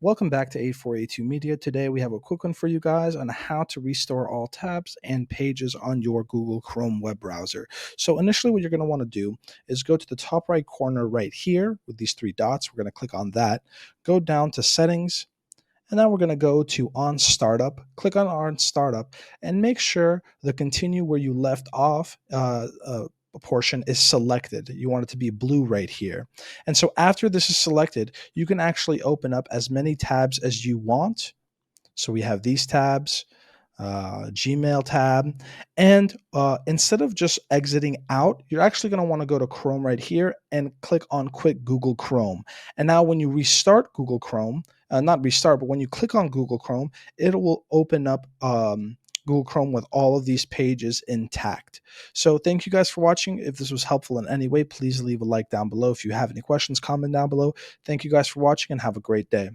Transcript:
Welcome back to 8482 Media. Today we have a quick one for you guys on how to restore all tabs and pages on your Google Chrome web browser. So initially what you're going to want to do is go to the top right corner right here with these three dots. We're going to click on that, go down to settings, and now we're going to go to on startup, click on startup, and make sure the continue where you left off portion is selected. You want it to be blue right here. And so after this is selected, you can actually open up as many tabs as you want. So we have these tabs, Gmail tab. And instead of just exiting out, you're actually going to want to go to Chrome right here and click on Quit Google Chrome. And now when you restart Google Chrome, not restart, but when you click on Google Chrome, it will open up Google Chrome with all of these pages intact. So thank you guys for watching. If this was helpful in any way, please leave a like down below. If you have any questions, comment down below. Thank you guys for watching and have a great day.